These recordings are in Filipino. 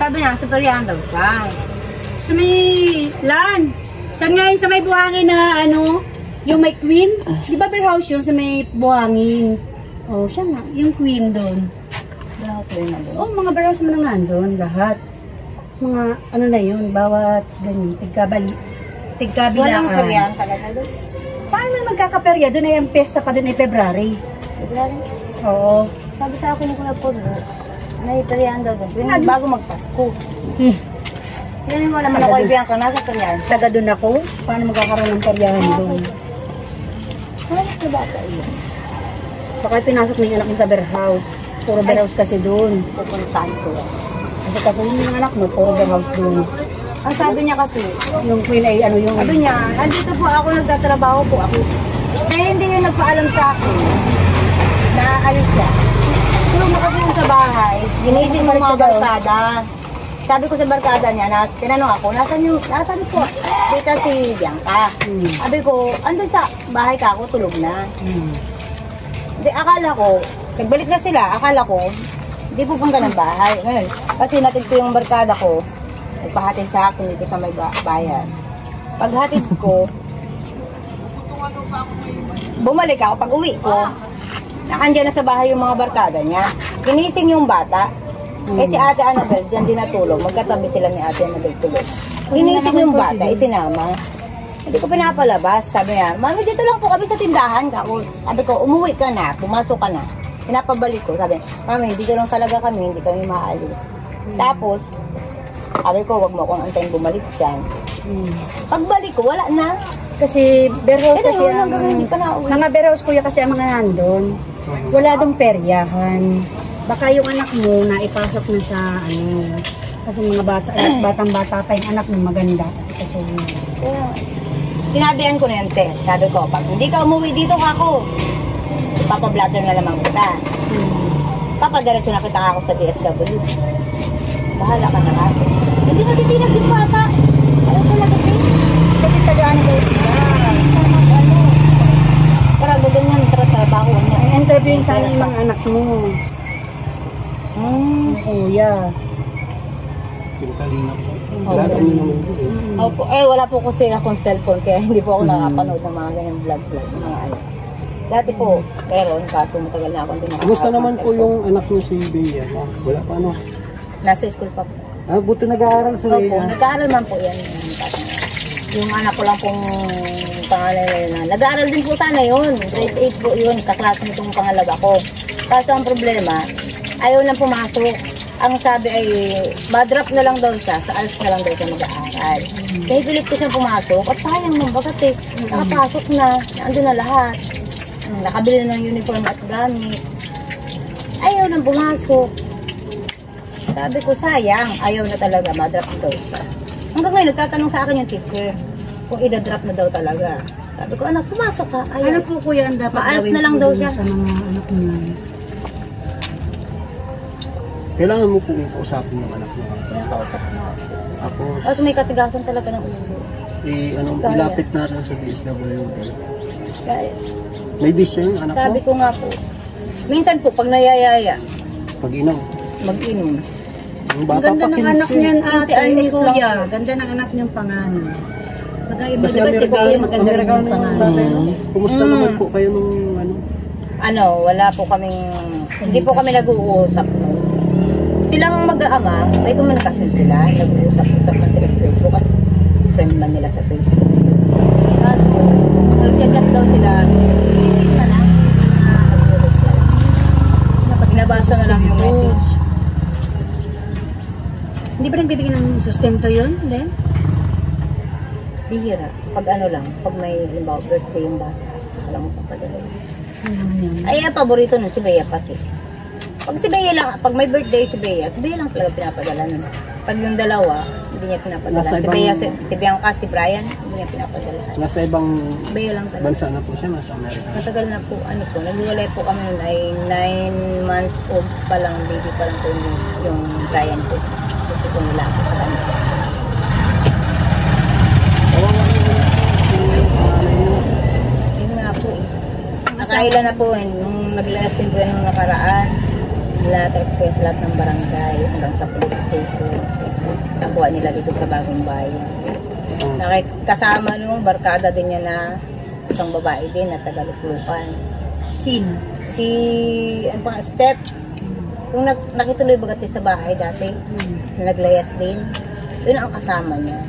sabi niya, sa Perian daw siya. Sa may lan. Saan nga yun sa may buhangin na ano, yung may queen? Di ba bear house yun sa may buhangin? Oh, siya nga. Yung queen doon. Bear house yun na doon? Oh, mga bear house mo na nandun, lahat. Mga ano na yun, bawat ganyan, tigkabilaan. Walang Perian talaga doon. Paano na magkakaperya? Doon ay ang pesta pa doon ay February. February? Oo. Sabi sa akin ko na po doon, may Perian daw doon. Bago magpasko. Yan mo naman ako ibiyan ka na sa Perian. Taga doon ako. Paano magkakaroon ng peryahan doon? Ano sa bata yun? Baka pinasok na yung anak mo sa bear house. Puro bear house kasi doon. Pupuntahan ko yan. Kasi yung anak mo, puro bear house doon. Ang sabi niya kasi, Yung queen ay ano yung... sabi niya, nandito po ako, nagtatrabaho po ako. Eh hindi niya nagpaalam sa akin na aalis siya. Tulog na kasi yung sa bahay, ginising mo mga barkada. Sabi ko sa barkada niya, na, tinanong ako, nasan po? Dito si Bianca. Sabi ko, andun sa bahay ka ako, tulog na. Di, akala ko, nagbalik na sila, akala ko, hindi pupunta ng bahay. Ngayon, kasi natid ko yung barkada ko, nagpahatid sa akin dito sa may bayan. Paghatid ko, bumalik ako. Pag uwi ko, nakandyan na sa bahay yung mga barkada niya. Ginising yung bata. Eh si Ate Annabel, dyan din natulog. Magkatabi sila ni Ate Annabel tulog. Ginising yung bata, isinama. Hindi ko pinapalabas. Sabi niya, Mami, dito lang po kami sa tindahan. Sabi ko, umuwi ka na, pumasok ka na. Pinapabalik ko. Sabi, Mami, dito lang talaga kami, hindi kami maalis. Tapos, sabi ko, wag mo akong antayin bumalik dyan. Pagbalik ko, wala na. Kasi bear house kasi ang hindi pa nauwi. mga bear house kuya kasi ang mga nandun. Wala dong peryahan. Baka yung anak mo na ipasok na sa ano. Kasi mga batang-bata pa yung anak mo maganda. Kasi sinabihan ko na yun, te. Sabi ko, pag hindi ka umuwi dito ako, papablatter na lamang kita. Papadiretso na kita ako sa DSW. Bahala ka na ako. Hindi natitinag yung bata. Ayaw ko lang ito. kasi tagaan daw sila. Para gaganyan, trabaho niya. Interviewin sana yung mga anak mo. Kuya. Opo. Eh, wala po kasi akong cellphone, kaya hindi po ako nakapanood ng mga ganyan vlog-vlog. Mga ano. Dati po, pero kaso matagal na ako hindi nakapanood. Kumusta naman po yung anak niyo si Bea? Wala pa ano? Nasa school pa po. Buti nag-aaral sa Opo, Bea. nag-aaral man po yan. Yung anak ko lang pong pangalan na nag-aaral din po sana yun. Grade 8 po yun, kaklase nitong pangalaga ko. Kaso ang problema, ayaw nang pumasok. Ang sabi ay, ma-drop na lang daw siya, sa ALS na lang daw siya mag-aaral. Kaya pilit ko siyang pumasok, at sayang nung bagat eh, nakapasok na, nandun na lahat. Nakabili na ng uniform at gamit. Ayaw nang pumasok. Sabi ko, sayang, ayaw na talaga, ma-drop daw siya. Hanggang ngayon, nagtatanong sa akin yung teacher, kung i-drop na daw talaga. Sabi ko, anak, pumasok ka. Ayaw. Ano po kuya ang dapat Ma-ALS gawin na lang po daw dun siya. sa mga anak niya? Kailangan mo po kausapin ng anak mo. Nakausap na ako. Tapos, At may katigasan talaga ng ulo. ilapit na rin sa DSWD. Kaya, May bisyo yung anak sabi mo? ko nga po, minsan po, pag nayayaya, Pag-inom. mag-inom. Ang Ang bata ganda pa ng 15. anak niyan ate, anyos lang kuya. po. Ganda ng anak niyang pangalan. Magkaiba Kasi diba si kuya maganda rin yung Amerikano yung pangalan. tatay, no? Kumusta naman po kayo nung ano? Ano, wala po kaming, hindi po kami nag-uusap. Silang mag-aama, may komunikasyon sila, nag-uusap-usap man sila sa Facebook at friend man nila sa Facebook. Kaso, nag-chat daw sila, inisip na lang, pinabasa na lang yung message. Hindi ba nagbibigay ng sustento yun? Then? Bihira, pag ano lang, pag may halimbawa birthday yung bata, saka lang magpapadala. Ay, ang paborito nun si Bea pati. Pag si Bea lang, pag may birthday si Bea lang talaga pinapadala nun. Pag yung dalawa, hindi niya pinapadala. Nasa Si ibang- Bea, si Bianca, si Brian, hindi niya pinapadala. Nasa ibang Bea lang talaga. bansa na po siya, nasa Amerika. Matagal na po, ano po, naghiwalay po kami nun ay 9 months old pa lang, baby pa lang po yung Brian po. Gusto ko nila ako sa kanya. Yun nga po. Nakahila na po, nung naglalas din po yan nung nakaraan. Nilatag po yan sa lahat ng barangay hanggang sa police peso. Nakuha nila dito sa bagong bayan. Kasama nung barkada din niya na isang babae din na taga-Luklukan. Sino? Si, ano pa, Step. Yung nakituloy bagat sa bahay dati, na naglayas din. Yun ang kasama niya.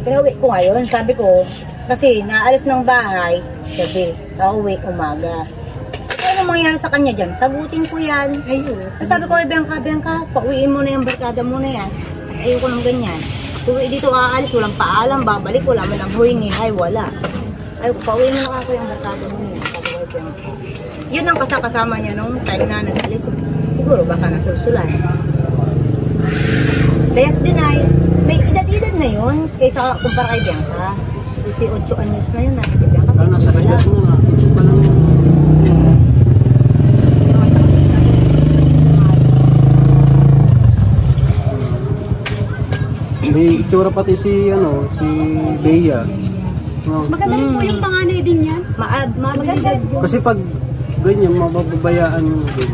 Pinauwi ko ngayon, sabi ko, kasi naalis ng bahay, gabi, kauwi, umaga. Ano mangyari sa kanya dyan? Sagutin ko yan. Ayun. Sabi ko, Bianca, pauwiin mo na yung barkada mo na yan. Ayoko ng ganyan. Tuwi dito aalis, walang paalam, babalik, wala man ang huwing ay wala. Ayoko, pauwiin mo na ako yung barkada mo na yan. Sabi ko, Bianca. Yun ang kasama niya nung time na nag-alis. Siguro baka nasusulan. Layas din ay, may edad-edad na yun. Kaysa kumpara kay Bianca. 18 anyos na yun na si Bianca. Nasa edad mo nga. Isip pa lang. May itsura pati si Bea. No. Maganda rin po yung panganay din yan. Maganda. Kasi pag ganyan, mababayaan mo din.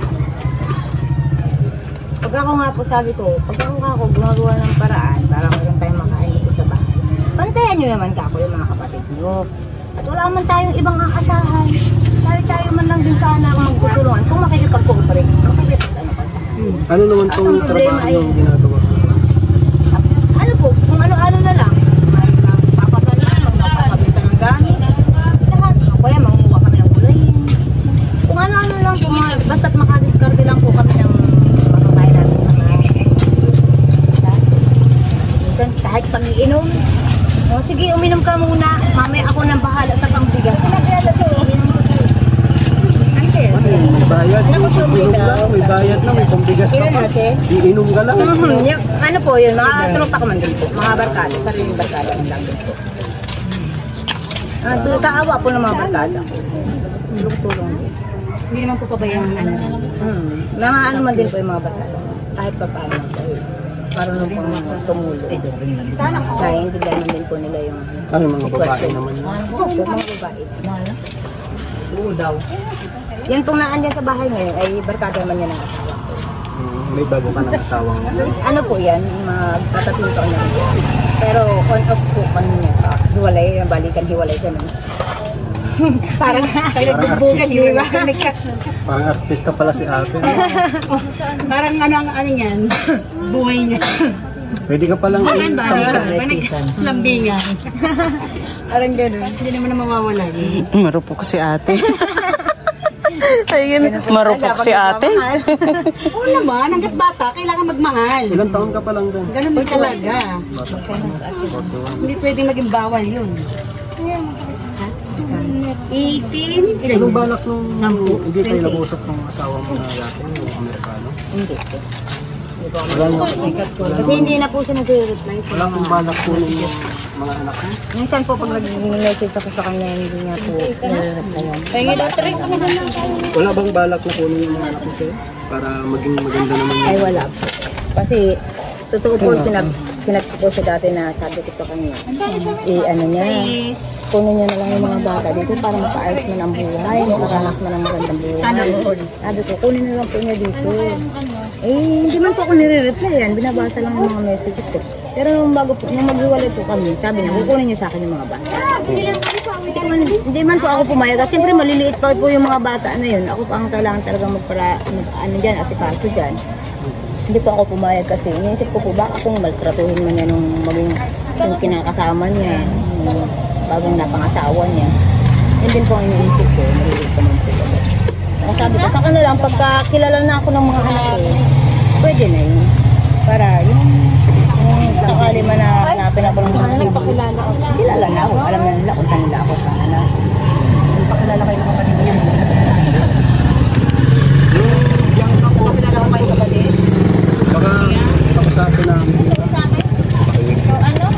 Pag ako nga po sabi ko, pag ako gumagawa ng paraan para meron tayong makain dito sa bahay. Pantayan nyo naman kako yung mga kapatid nyo. At wala man tayong ibang aasahan. Tayo man lang din sana kung magtutulungan. Kung makikipag-cooperate, makikipag-ano ka sa Ano naman At tong ang problema trabaho ay- yung ginagawa? ano po, kung ano-ano na lang. May magpapasalan, magpapakabita ng gamit. Lahat. Kaya manguha kami ng gulayin. Kung ano-ano lang po, basta't makadiskarte lang po kami ng makakain natin sa bahay. Minsan kahit pangiinom. O sige, uminom ka muna. Mamaya ako nang bahala sa pangbigas. Ay, sir. May bayad, Ano po yung iinom bigaw? lang, may bayad lang, may pambigas ka Ilan pa. natin? Iinom ka lang. Ano po yun, mga tropa ko man din po. Mga barkada, sariling barkada man lang din po. Sa awa po ng mga barkada. Tulong-tulong din. Hindi naman po pabayaan ano. Mga ano man din po yung mga barkada. Kahit pa paano po. Marunong po tumulong. Kaya intindihan man din po nila yung Ay, mga babae naman yun. opo, mga babae. Oo daw. Yan pong naandyan sa bahay ngayon ay barkada man yan ang asawa. May bago ka ng asawang Ano po yan, mga katatlong taon na rin. Pero on off po kanina. Hiwalay, balikan, hiwalay ganun. Parang Nagbubukas di ba? Parang artista pala si ate. Parang ano yan. Buhay niya. Pwede ka palang Lambingan. Parang ganun. Hindi naman na mawawala. Marupok si ate. Ayun, marupok si ate. Oo naman, hanggat bata, kailangan magmahal. Ilang taon ka pa lang doon? Ganun din talaga. Hindi pwedeng maging bawal yun. 18? Anong balak nung hindi kayo nag-usap ng asawa mo na dati, yung Amerikano? Hindi po. Wala mo, Kasi hindi na po siya nag-reply sa wala kong balak po ng mga anak mo? minsan po pag nag-message ako sa kanya, hindi niya po nire-reply. Wala bang balak na kunin yung mga anak mo sa'yo? Para maging maganda naman Ay wala po. Kasi totoo po, sinag ko po siya dati na sabi ko sa kanya, ano niya, kunin niya na lang yung mga bata dito para makaayos mo ng buhay, makaranas mo ng magandang buhay. Sabi ko, kunin na lang po niya dito. Hindi man po ako nire-reply yan, binabasa lang yung mga messages ko. Pero nung maghiwalay po kami, sabi niya, kukunin niya sa akin yung mga bata. Hindi man po ako pumayag. Kasi siyempre maliliit pa po yung mga bata na yun. Ako pa ang kailangan talagang asikaso dyan. Hindi po ako pumayag kasi iniisip ko po baka kung maltratuhin man niya nung maging yung kinakasama niya, yung bagong napangasawa niya. Yun din po ang iniisip ko, maliliit pa man po. Kaya sabi ko, saka na lang, pagka kilala na ako ng mga anak ko, pwede na yun. Para yung sakali man na hanapin ako ng mga sibling. Kilala na ako, alam na nila kung saan nila ako sana na. Pakilala kayo ng kapatid niya. Pakilala ko kayo kapatid. Baka sa akin na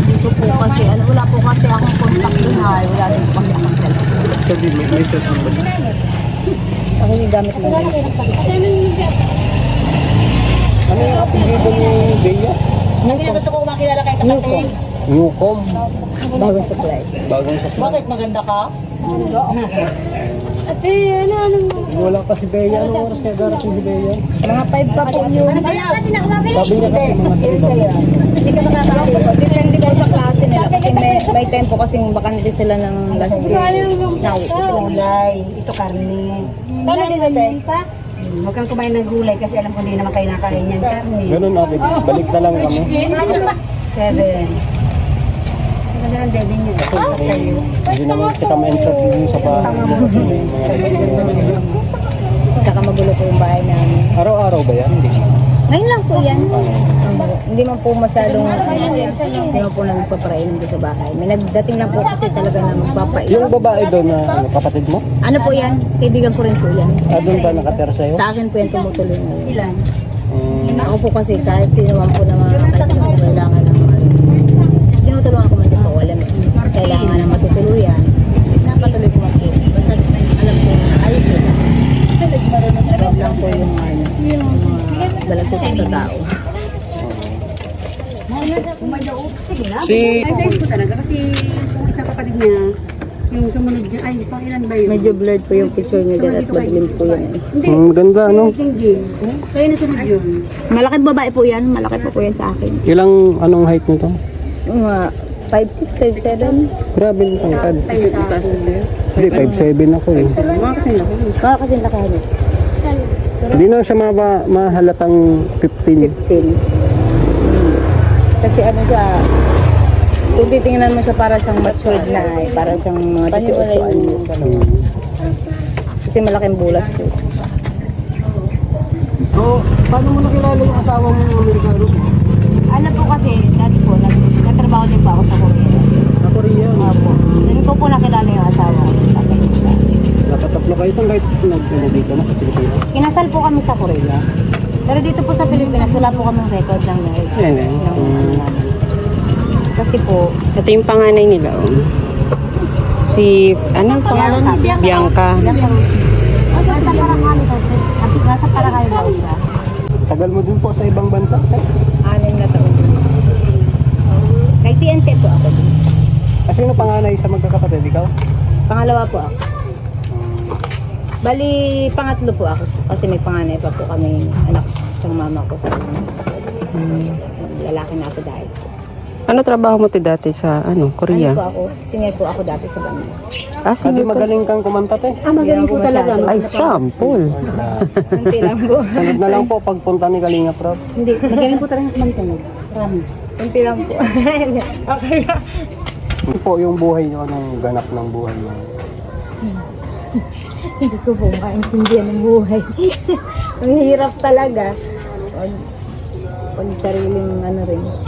Dito po kasi, wala po kasi akong contact dun ha. Wala din po kasi akong cellphone. sabi mo, may set up ba? Ako yung gamit mo. Ano yung apelido ni Bea? Kasi gusto ko makilala kay kapatid. Newcom. Bagong supply. Bagong sa Bakit maganda ka? Ate, Wala pa si Bea. Anong oras kaya darating si Bea? Mga 5 pa po yun. Ano sa'yo? Sabi niya kasi mga Yun sa'yo. Hindi ka makakalimutan. Depende daw sa klase nila. Kasi may tempo kasi bakante sila ng last year. Nawi ko sila. Gulay. Ito karne. Huwag kang kumain ng gulay kasi alam ko hindi naman kayo nakain yan. Karne. ganun ate, balik na lang kami. 7. Ang ganda ng daddy niya. Hindi naman kita ma-interview sa bahay. Saka magulo po yung bahay namin. Araw-araw ba yan? Hindi. Ngayon lang po yan. Hindi man po masyadong, hindi man po nagpaparainom doon sa bahay. May nagdating lang po kasi talaga na magpapainom. Yung babae doon na kapatid mo? Ano po yan? Kaibigan ko rin po yan. Doon ba nakatira sa'yo? Sa akin po yan tumutuloy ngayon. Ilan? Ako po kasi kahit sino man po na kailangan ng tinutulungan ko man din po. Kailangan ng matutuluyan. Patuloy ko man po. Basta alam ko na ayos nila. Wag lang po yung balasot sa tao. Si... Ay, sa ko talaga kasi yung isang kapatid niya, yung sumunod dyan, ay, pang ilan ba yun? Medyo blurred po yung picture niya dyan at madilim po yan. Hindi. ganda ano? Jingjing. Kaya nasunod yun. Malaking babae po yan. Malaki po yan sa akin. Ilang anong height nito? Mga 5'6", 5'7". Grabe yung tangkad. Hindi, 5'7 ako eh. Kasi laki niya. Hindi na siya mahalatang 15. 15. Kasi ano siya, kung titingnan mo siya para siyang matured na eh. Para siyang mga 18 anyos. Kasi malaking bulas po. So, paano mo nakilala yung asawa mo ng Amerikano? Ano po kasi, dati po, nagtrabaho din po ako sa Korea. Sa Korea. Opo. Doon ko po nakilala yung asawa ko. Nakatatlo kayo saan kahit nandito na sa Pilipinas? Kinasal po kami sa Korea. Pero dito po sa Pilipinas, wala po kaming record ng marriage. Kasi po, Ito yung panganay nila. Oh. Si, ano pangalan? Bianca. nasa Paracali kasi. Nasa Paracali daw siya. Tagal mo din po sa ibang bansa. 6 na taon. Kay TNT po ako. Sino panganay sa magkakapatid? Ikaw? Pangalawa po ako. Bali, pangatlo po ako. Kasi may panganay pa po kami anak ng mama ko sa lalaki na ako dahil. Ano trabaho mo ti dati sa Korea? Ano po ako? Singer po ako dati sa banda. Kasi magaling kang kumanta eh. Magaling po talaga. Ay, sample. Kunti lang po. Sunod na lang po pagpunta ni Kalinga Prab. Hindi, Magaling po talaga kumantunog. Promise. kunti lang po. Okay. Ano po yung buhay nyo? Anong ganap ng buhay nyo? Hindi ko po maintindihan ng buhay. Ang hirap talaga. Pag sariling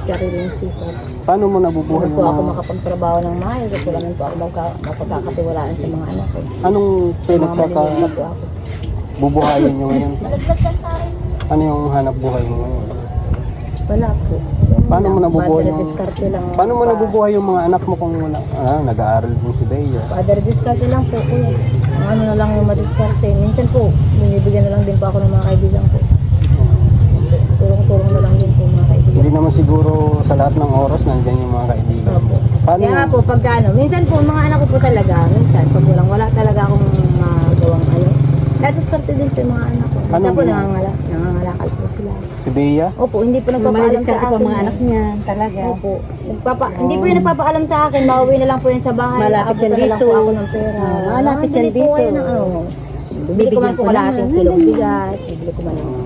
sariling sifat. Paano mo nabubuhay Hindi po yung ako mga... makapagtrabaho ng maayos kasi wala po ako mapagkakatiwalaan sa mga anak ko. Anong Mga maliliit na po ako. bubuhayin nyo ngayon? Ano yung hanap buhay mo ngayon? Wala po. Paano mo nabubuhay yung... Diskarte lang. Paano mo nabubuhay yung mga anak mo kung wala? Nag-aaral din si Bea. Father diskarte lang po. Kuya. Ang ano na lang yung madiskarte. Minsan po, binibigyan na lang din po ako ng mga kaibigan ko. Turong-turong na lang din po mga kaibigan. Hindi naman siguro sa lahat ng oras nandiyan yung mga kaibigan. Opo. Paano? Kaya nga po, pagka minsan po, mga anak ko po talaga, minsan, pag wala talaga akong magawang dadiskarte din po yung mga anak ko. Minsan Anong po, ginawa? nangangalakal po sila. Si Bea? Opo, hindi po nagpapaalam sa Madiskarte akin. po ang mga anak niya. Talaga. Opo. Hindi po yung nagpapaalam sa akin, mauwi na lang po yun sa bahay. Malapit yan Abutan na lang dito. po ako ng pera. Malapit yan Bili po kayo dito. ng bili ko man po kalahating kilong bigas. Bili ko man ng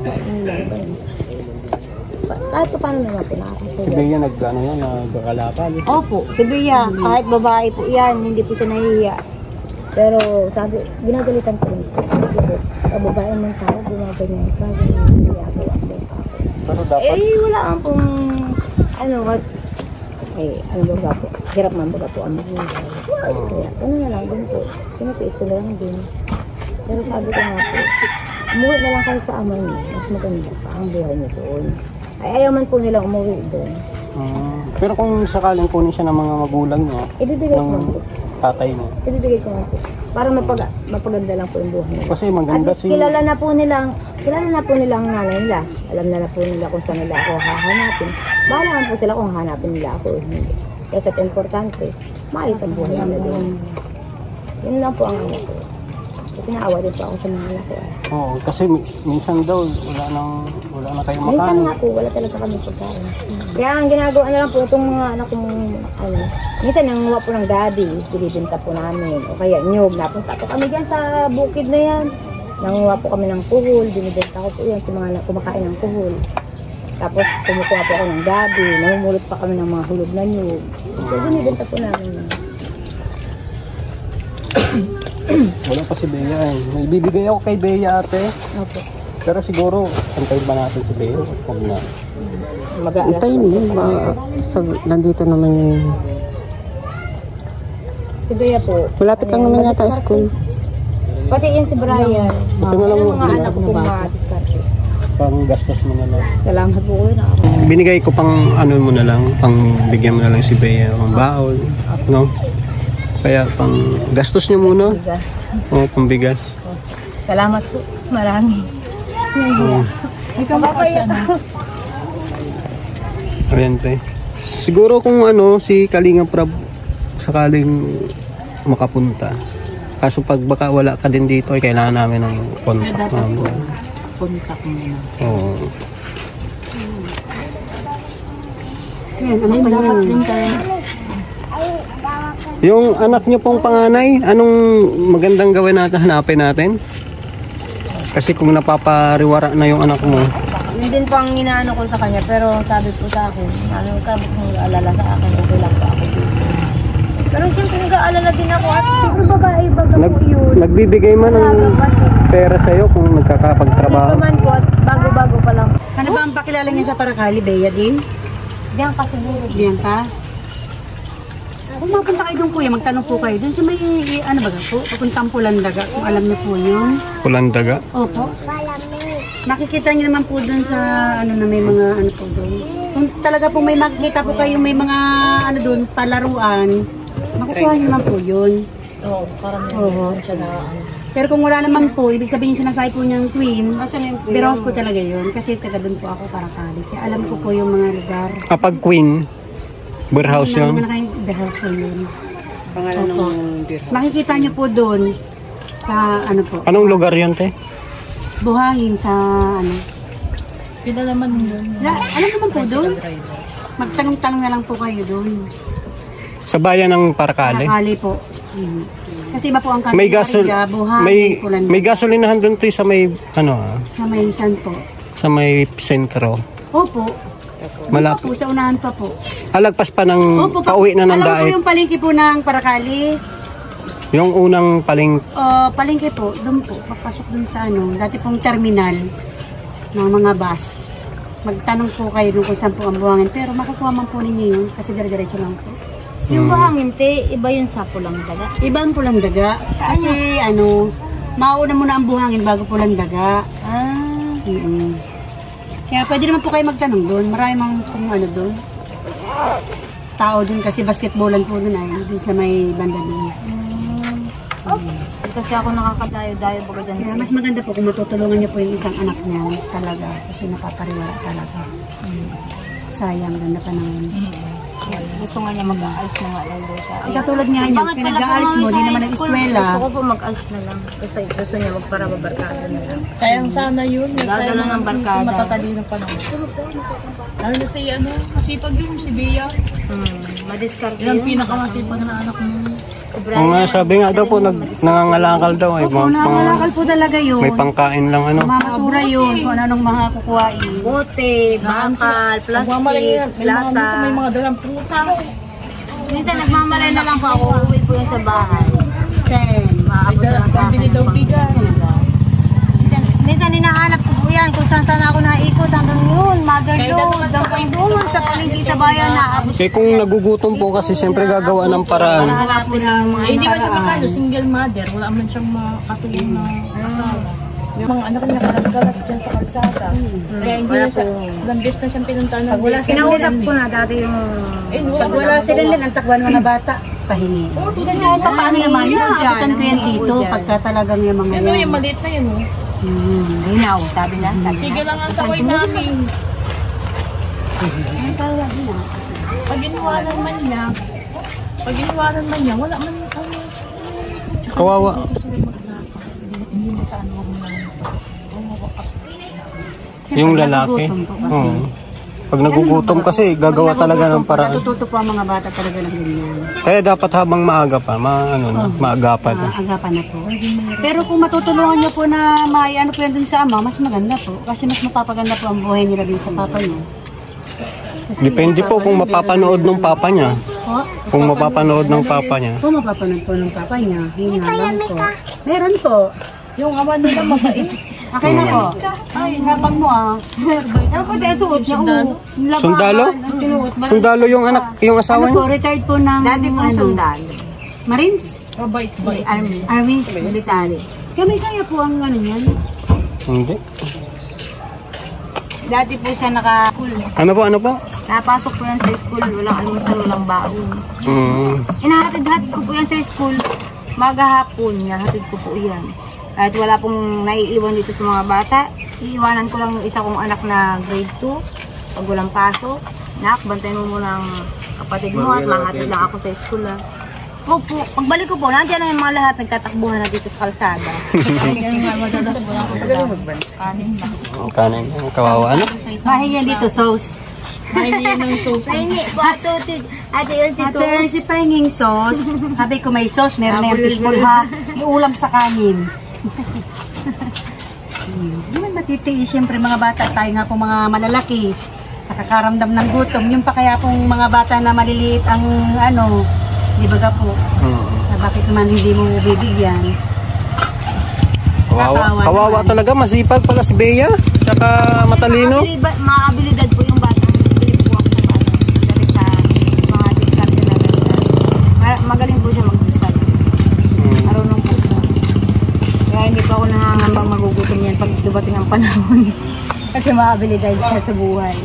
kahit pa paano naman po Si nakakasulat. Bea nagkakalakal. Opo, si Bea, kahit babae po yan, hindi po siya nahihiya. Pero sabi, ginagalitan ko rin po. Sa babae man tayo, gumaganyan ka, ginagawa ko ako. Pero dapat... Wala ang pong, ano ba po, hirap man ba po ang buhay. Kaya, na lang din po, pinatiis ko na lang din. Pero sabi ko nga po, umuwi na lang kayo sa ama niyo, mas maganda pa ang buhay niyo doon. Ayaw man po nilang umuwi doon. Pero kung sakaling kunin siya ng mga magulang niya, Ibibigay ko ng man po. tatay niya. Ibibigay ko man po. Para mapaganda lang po yung buhay nila. Kasi At maganda least si... kilala na po nila ang nanay nila. Alam na po nila kung saan nila ako hahanapin. Bahala naman po sila kung hanapin nila ako o hindi. Kasi importante, maayos ang buhay nila doon. Yun lang po ang ano ko. Pinaawa din po ako sa mga anak ko. Oo, kasi minsan daw wala na kayong Minsan makain. nga po, wala talaga kami pagkain. Kaya ang ginagawa na lang po itong mga anak kong, minsan nanguha po ng gabi, binibenta po namin. O kaya nyug, napunta po kami dyan sa bukid na yan. Nanguha po kami ng kuhol, binibenta ko po yan sa mga kumakain ng kuhol. Tapos kumukuha po ako ng gabi, namumulot pa kami ng mga hulog na nyug. So, binibenta po namin yan. Wala pa si Bea eh. May bibigay ako kay Bea ate. Opo. Pero siguro, antayin ba natin si Bea? Huwag na. Mag-aalas. Antayin mo, nandito naman yung... Si Bea po. Malapit lang naman yata school. Pati yan si Brian. Ito na lang Yung yung mga anak ko pong madiskarte. pang gastos mo na lang. Salamat po kuya na ako. Binigay ko pang ano mo na lang, pang bigyan mo na lang si Bea, pang baon, no? Kaya pang gastos niyo muna. Bigas. Oo, pang bigas. Salamat po. Marami. Ikaw mapasya na. Oriente. Siguro kung ano, si Kalinga Prab sakaling makapunta. Kaso pag baka wala ka din dito, ay kailangan namin ng contact number. Contact mo na. Oo. Yan, ano pa yan? Yung anak niyo pong panganay, anong magandang gawin natin, hanapin natin? Kasi kung napapariwara na yung anak mo. Yun din po ang inaano ko sa kanya, pero sabi po sa akin, ano ka kung alala sa akin, okay lang po ako dito. Pero siyempre nag-aalala din ako at siyempre babae, baga po yun. Nagbibigay man ng pera sa'yo kung nagkakapagtrabaho. Dito man po at bago-bago pa lang. Ano ba ang pakilala niya sa Paracali, Bea din? Diyan pa siguro. Diyan ka? Kung mapunta kayo doon kuya, magtanong po kayo. Doon sa may, ano ba po? Papuntang Pulandaga, kung alam niyo po yun. Pulandaga. Opo. Makikita niyo naman po doon sa, ano na may mga, ano po doon. Kung talaga po may makikita po kayo, may mga, ano doon, palaruan, makukuha niyo naman po yun. Oo, parang Oo. siya na Pero kung wala naman po, ibig sabihin sinasabi po niyang Queen, Queen? Biros po talaga yun. Kasi taga doon po ako Paracali. Kaya alam ko po yung mga lugar. Kapag Queen, warehouse yun. Warehouse po yun. Pangalan Opo. ng beer house. Makikita niyo po doon sa ano po, Anong lugar yun, te? buhangin sa ano. Pinalaman yun. Alam naman po doon. Magtanong-tanong na lang po kayo doon. Sa bayan ng Paracali. Paracali po. Kasi iba po ang May gasol buhangin, Pulandaga. may gasolinahan doon te sa may ano Sa may san po. sa may sentro. Opo. Malapit. Opo, sa unahan pa po. Alagpas pa ng Opo, pauwi na ng alam mo po daet. yung palengke po ng Paracali. Yung unang paling Palengke po, doon po, papasok doon sa ano, dati pong terminal ng mga bus. Magtanong po kayo doon kung saan po ang buhangin. Pero makukuha man po ninyo yun, kasi dire-diretso lang po. Yung buhangin, te, iba yun sa Pulandaga. Ibang Pulandaga, kasi ano, mauna muna ang buhangin bago Pulandaga. Ah, Kaya pwede naman po kayo magtanong doon. Marami mang kung ano doon. Tao doon kasi basketballan po doon ay, doon sa may banda doon. kasi ako nakakadayo-dayo baga dyan. Kaya mas maganda po kung matutulungan niyo po yung isang anak niya talaga kasi napapariwara talaga. Sayang, ganda pa naman. Gusto nga niya mag-aalis na nga lang doon siya. Katulad nga niya, pinag-aalis mo, di naman nag-eskwela. Gusto ko po mag-aalis na lang. Gusto niya magparababarkada na lang. Sayang sana yun. Dadala ng barkada. Matatalino pa naman. Lalo na si ano, masipag yun, si Bea. Madiskarte Yan ang yun. pinakamasipag na anak mo. Kung nga sabi nga daw po nangangalakal daw ay Kung nangangalakal po talaga yun, may pangkain lang ano. mamasura yun, kung ano-anong mga kukuhain. Bote, bakal, Nagmamalay plastic, yan. Minsan may lata. mga dalang prutas. Minsan nagmamalay na lang po ako. Uwi po yun sa bahay. Then, Maabot na sa Bili daw bigas. Minsan hinahanap ko po yan kung saan ako naikot hanggang yun, mother load. Hanggang doon sa palengke sa bayan na abot. Kaya kung nagugutom po kasi siyempre gagawa ng paraan. Hanapin ng mga Hindi man siya makano, single mother. Wala man siyang makatulong na asawa. Yung mga anak niya kalat-kalat dyan sa kalsada. Kaya hindi na siya, ilang beses na siyang pinuntahan ng beses. Kinausap ko na dati yung... Wala pag wala sila din, ang takwan mo na bata, pahingi. Oo, tulad yan. Paano naman yun? Abutan ko yan dito, pagka talagang yung mga Ano yan. yung maliit na yun, oh. Hinaw, sabi na. Sige lang ang sakay namin. Pag iniwanan man niya, wala man, ano, Kawawa. niya sa ano, huwag mo lang ito. Yung lalaki. Nagugutom po kasi. Oo. Pag nagugutom kasi, gagawa talaga ng paraan. Natututo po ang mga bata talaga ng ganyan. Kaya dapat habang maaga pa, maagapan. Agapan na po. Pero kung matutulungan niyo po na ano po yan dun sa ama, mas maganda po. Kasi mas mapapaganda po ang buhay nila din sa papa niyo. Kasi Depende po kung mapapanood ng papa niya. po, Kung mapapanood ng papa niya. kung mapapanood po ng papa niya, yun nga lang po. Meron po. Yung ama nila mabait. Okay na po. Ay, napang mo ah. Ewan ko, tayo suot niya. Sundalo? Sundalo yung anak, yung asawa Ano po, niya? retired po ng Dati po sundalo. Marines? Mabait-bait. Army? Military. Kami kaya po ang ano yan. Hindi. Dati po siya naka-school. Ano po? Napasok po yan sa school. Walang almusal, walang baon. Inahatid-hatid ko po yan sa school. Maghahapon niya, hatid ko po yan. Kahit wala pong naiiwan dito sa mga bata, iiwanan ko lang yung isa kong anak na grade 2. Pag walang pasok, nak, bantayan mo muna ang kapatid mo at mahatid lang ako sa school. Opo, pagbalik ko po, nandiyan na yung mga lahat nagtatakbuhan na dito sa kalsada. Yan nga, madalas mo lang ako kanin ba? Kanin, kawawa ano? Bahay yan dito, sauce. Mahilig yan ng soap. Pahingi po, Ate Elsie to. Ate, si pahinging sauce. Sabi ko may sauce, meron na yung fishball ha. Iulam sa kanin. Hindi man matitiis, siyempre mga bata, tayo nga po mga malalaki. Nakakaramdam ng gutom. Yung pa kaya pong mga bata na maliliit ang ano, di ba po? Bakit naman hindi mo bibigyan? Kawawa talaga, masipag pala si Bea. Tsaka matalino. Maabilidad po yung bata. Magaling po ako sa bata. Magaling sa mga diskarte na ganito. Magaling po siya mag-diskarte. Marunong po siya. Kaya hindi pa ako nangangambang magugutom yan pag dumating ang panahon. Kasi maabilidad siya sa buhay.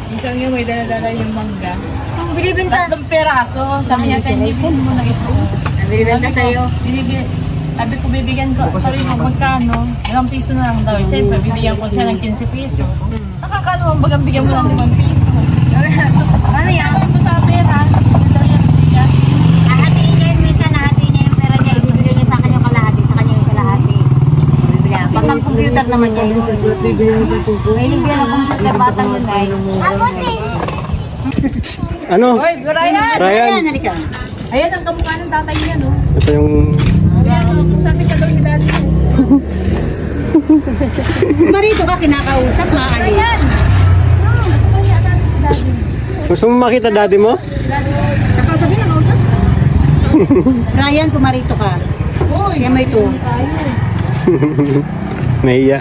Minsan nga may dala-dala yung mangga. Binibenta. 3 peraso. Sabi niya, hindi mo na ito. Binibenta sa'yo. Sabi ko, bibigyan ko, sorry mo, magkano? 1 piso na lang daw. Siyempre, bibigyan ko siya ng 15 piso. Nakakano, bagang bigyan mo lang 5 piso. Ano yan? Sabi ko sa pera, bigyan daw yan ng bigas. Nahatiin niya yun minsan, nahatiin niya yung pera niya. Ibibigay niya sa akin yung kalahati, sa kanya yung kalahati. Bibigyan. Pag ang computer naman niya yun. May bigyan ng computer, batang yun ay. Ano? Hoy, Ryan! Ryan, Ayan ang kamukha ng tatay niya, no? ito yung... Ayan, sabi ka daw ni daddy. Marito ka kinakausap, maaari. Ayan! Gusto mo makita daddy mo? Nakausap niya, nakausap? Ryan, kumarito ka. Yan may ito. Nahiya.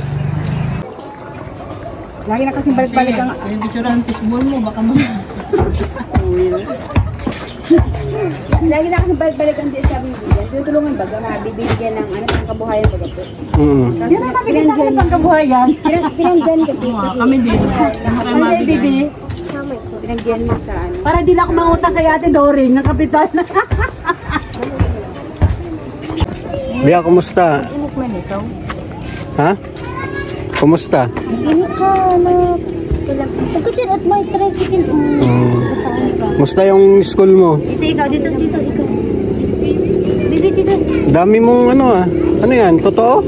Lagi na kasing balik-balik ang... Yung picture ng fishball mo, baka mo. Lagi na kasing balik-balik ang sabi mo yan. Tutulungan baga, mabibigyan ng ano, pang kabuhayan baga po. Yun ang mabigay sa akin pang kabuhayan. Pinanggan kasi. Kami din. Ano kayo Ano yung bibi? Pinanggan mo sa ano. Para di na ako mangutang kay Ate Doring, ng kapital. Bea, kumusta? Ha? Kumusta? Kumusta yung school mo? Dito, ikaw. Dito, ikaw. Dito. Dami mong ano ah. Ano yan? Totoo?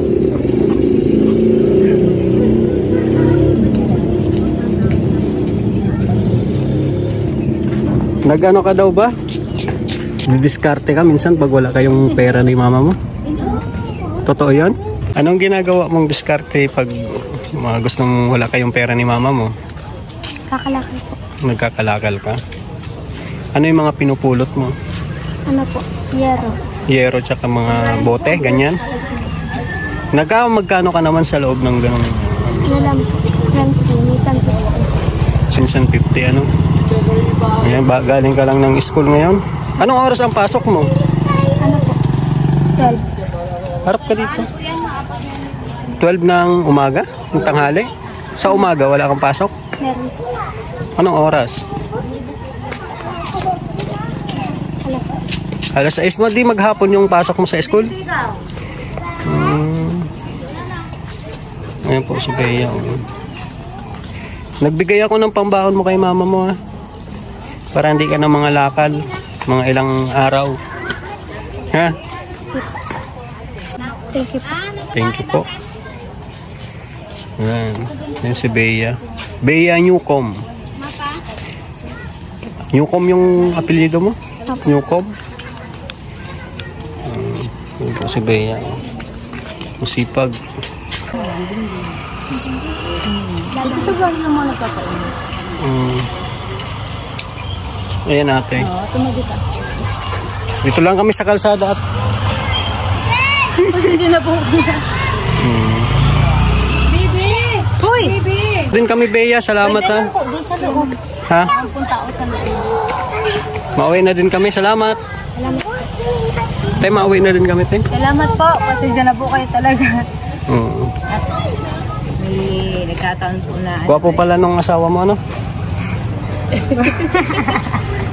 Nag-ano ka daw ba? Didiskarte ka minsan pag wala kayong pera ni mama mo? Totoo yan? Anong ginagawa mong diskarte pag gusto mong wala kayong pera ni mama mo? Kakalakal po. Nagkakalakal ka? Ano yung mga pinupulot mo? Ano po? Yero. Yero tsaka mga bote, ganyan? Magkano ka naman sa loob ng ganong Ano lang po? 20, minsan po. sinsan 50 ano? Ayan, galing ka lang ng school ngayon? Anong oras ang pasok mo? Ano po? 12. Harap ka dito. 12 ng umaga? Ng tanghali? Sa umaga wala kang pasok? Meron po. Anong oras? Alas 6 mo, di maghapon yung pasok mo sa school? Ayan po si Bea. Nagbigay ako ng pambaon mo kay mama mo ha. Para hindi ka na mga lakal. Mga ilang araw. Ha? Thank you po. Thank you po. Ayan. Yan si Bea. Bea Newcomb. Newcomb yung apelyido mo? Newcomb? Yan po si Bea. Masipag. Ito ba yung mga nagkakainin? Ayan ate. Oo, tumagi ka. Dito lang kami sa kalsada at Hindi na po. Baby! Hoy! Baby! din kami Bea. Salamat ha. Doon sa loob. Ha? Punta ako sa loob. Mauwi na din kami. Salamat. Tay, mauwi na din kami, tay. Salamat po. Pasensya na po kayo talaga. At may nagkataon po na... Gwapo pala nung asawa mo, ano?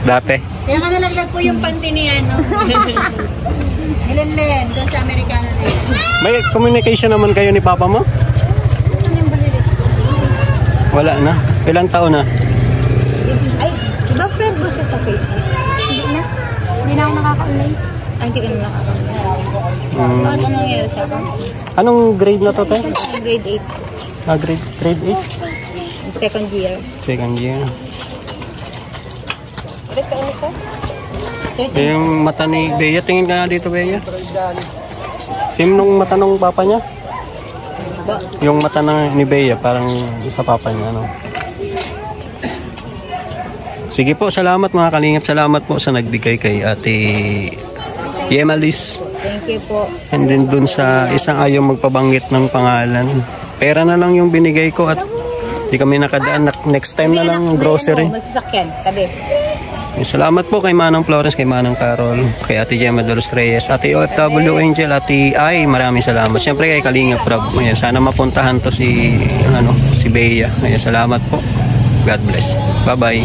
Dati. Kaya ka nalaglag po yung panty ni ano. Nilen, doon sa Amerikano na yun. May communication naman kayo ni Papa mo? Wala na. Ilang taon na? Ay, iba friend mo siya sa Facebook? Hindi na. Hindi na ako nakaka-online. Ay, hindi ka na nakakaroon. Bakit ano nangyari sa akin? Anong grade na to, tay? Grade Grade 8? 8. Second year. Second year. Ulit ka ano siya? Yung mata ni Bea. Tingin ka nga dito, Bea. Same nung mata ng papa niya? Yung mata ni Bea, parang sa papa niya, ano? Sige po, salamat mga kalingap. Salamat po sa nagbigay kay Ate Yemalis. Thank you po. And then dun sa isang ayaw magpabanggit ng pangalan. Pera na lang yung binigay ko at di kami nakadaan. Next time na lang grocery. Masasakyan, tabi. Salamat po kay Manang Florence, kay Manang Carol, kay Ate Gemma de los Reyes, Ate OFW Angel, Ate Ay, maraming salamat. Siyempre kay Kalingap Rob. Ayan, sana mapuntahan to si Bea. Ayan, salamat po. God bless. Bye-bye.